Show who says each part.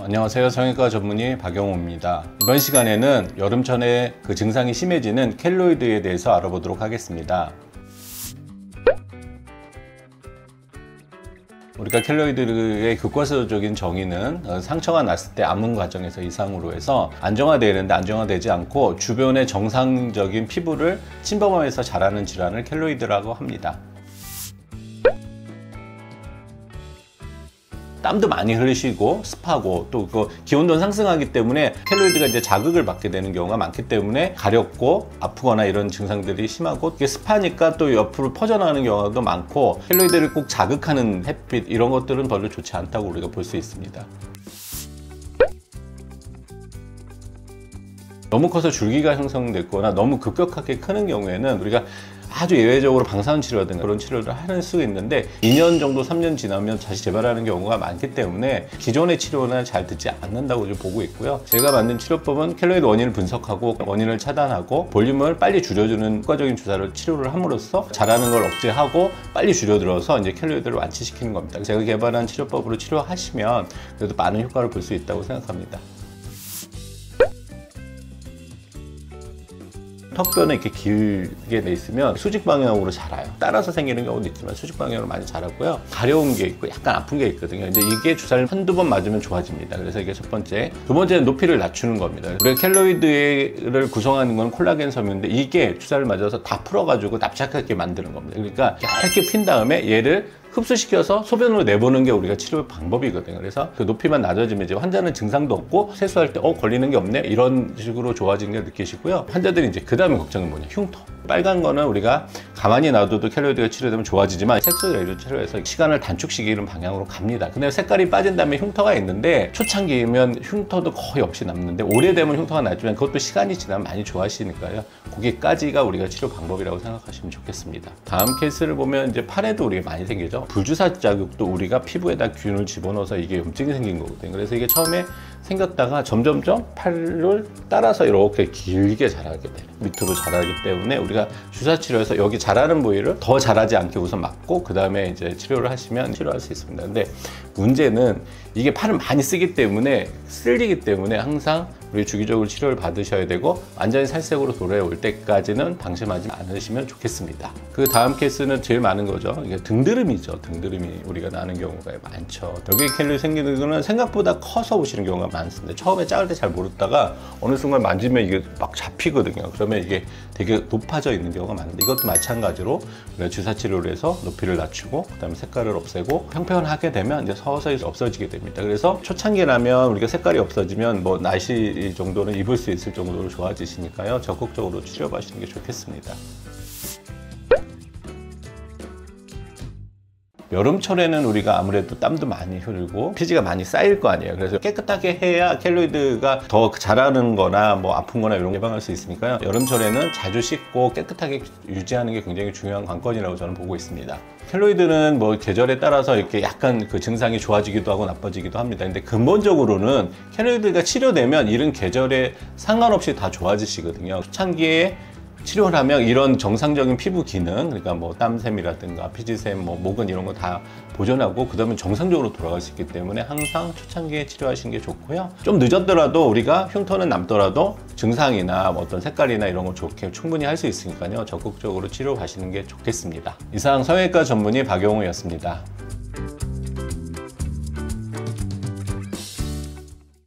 Speaker 1: 안녕하세요. 성형외과 전문의 박영호입니다. 이번 시간에는 여름철에 그 증상이 심해지는 켈로이드에 대해서 알아보도록 하겠습니다. 우리가 켈로이드의 교과서적인 정의는 상처가 났을 때 암문 과정에서 이상으로 해서 안정화되는데 안정화되지 않고 주변의 정상적인 피부를 침범하면서 자라는 질환을 켈로이드라고 합니다. 땀도 많이 흘리시고 습하고 또 그 기온도 상승하기 때문에 켈로이드가 이제 자극을 받게 되는 경우가 많기 때문에 가렵고 아프거나 이런 증상들이 심하고, 이게 습하니까 또 옆으로 퍼져나가는 경우도 많고, 켈로이드를 꼭 자극하는 햇빛 이런 것들은 별로 좋지 않다고 우리가 볼 수 있습니다. 너무 커서 줄기가 형성됐거나 너무 급격하게 크는 경우에는 우리가 아주 예외적으로 방사선 치료라든가 그런 치료를 할 수가 있는데 2년 정도 3년 지나면 다시 재발하는 경우가 많기 때문에 기존의 치료는 잘 듣지 않는다고 보고 있고요. 제가 만든 치료법은 켈로이드 원인을 분석하고 원인을 차단하고 볼륨을 빨리 줄여주는 효과적인 주사를 치료를 함으로써 자라는 걸 억제하고 빨리 줄여들어서 이제 켈로이드를 완치시키는 겁니다. 제가 개발한 치료법으로 치료하시면 그래도 많은 효과를 볼 수 있다고 생각합니다. 턱뼈는 이렇게 길게 돼 있으면 수직 방향으로 자라요. 따라서 생기는 경우도 있지만 수직 방향으로 많이 자라고요. 가려운 게 있고 약간 아픈 게 있거든요. 근데 이게 주사를 한두 번 맞으면 좋아집니다. 그래서 이게 첫 번째. 두 번째는 높이를 낮추는 겁니다. 우리가 켈로이드를 구성하는 건 콜라겐 섬유인데 이게 주사를 맞아서 다 풀어가지고 납작하게 만드는 겁니다. 그러니까 얇게 핀 다음에 얘를 흡수시켜서 소변으로 내보는 게 우리가 치료 방법이거든요. 그래서 그 높이만 낮아지면 이제 환자는 증상도 없고 세수할 때 걸리는 게 없네 이런 식으로 좋아지는 게 느끼시고요. 환자들이 이제 그 다음에 걱정은 뭐냐, 흉터. 빨간 거는 우리가 가만히 놔둬도 켈로이드가 치료되면 좋아지지만 색소제로 치료해서 시간을 단축시키는 방향으로 갑니다. 근데 색깔이 빠진 다음에 흉터가 있는데 초창기면 흉터도 거의 없이 남는데 오래되면 흉터가 나지만 그것도 시간이 지나면 많이 좋아지니까요. 거기까지가 우리가 치료 방법이라고 생각하시면 좋겠습니다. 다음 케이스를 보면 이제 팔에도 우리가 많이 생기죠. 불주사 자극도 우리가 피부에다 균을 집어넣어서 이게 염증이 생긴 거거든요. 그래서 이게 처음에 생겼다가 점점점 팔을 따라서 이렇게 길게 자라게 돼요. 밑으로 자라기 때문에 우리가 주사 치료해서 여기 자라는 부위를 더 자라지 않게 우선 막고 그 다음에 이제 치료를 하시면 치료할 수 있습니다. 근데 문제는 이게 팔을 많이 쓰기 때문에 쓸리기 때문에 항상 우리 주기적으로 치료를 받으셔야 되고 완전히 살색으로 돌아올 때까지는 방심하지 않으시면 좋겠습니다. 그 다음 케이스는 제일 많은 거죠. 이게 등드름이죠. 등드름이 우리가 나는 경우가 많죠. 여기 켈로이드 생기는 거는 생각보다 커서 오시는 경우가 많습니다. 처음에 작을 때 잘 모르다가 어느 순간 만지면 이게 막 잡히거든요. 그러면 이게 되게 높아져 있는 경우가 많은데 이것도 마찬가지로 주사 치료를 해서 높이를 낮추고 그다음에 색깔을 없애고 평평하게 되면 이제 서서히 없어지게 됩니다. 그래서 초창기라면 우리가 색깔이 없어지면 뭐 날씨 정도는 입을 수 있을 정도로 좋아지시니까요. 적극적으로 치료하시는 게 좋겠습니다. 여름철에는 우리가 아무래도 땀도 많이 흐르고 피지가 많이 쌓일 거 아니에요. 그래서 깨끗하게 해야 켈로이드가 더 자라는 거나 뭐 아픈 거나 이런 거 예방할 수 있으니까요. 여름철에는 자주 씻고 깨끗하게 유지하는 게 굉장히 중요한 관건이라고 저는 보고 있습니다. 켈로이드는 뭐 계절에 따라서 이렇게 약간 그 증상이 좋아지기도 하고 나빠지기도 합니다. 근데 근본적으로는 켈로이드가 치료되면 이런 계절에 상관없이 다 좋아지시거든요. 초창기에 치료를 하면 이런 정상적인 피부 기능, 그러니까 뭐 땀샘이라든가 피지샘, 뭐 모근 이런 거 다 보존하고 그 다음에 정상적으로 돌아갈 수 있기 때문에 항상 초창기에 치료하시는 게 좋고요. 좀 늦었더라도 우리가 흉터는 남더라도 증상이나 어떤 색깔이나 이런 거 좋게 충분히 할 수 있으니까요. 적극적으로 치료하시는 게 좋겠습니다. 이상 성형외과 전문의 박영호였습니다.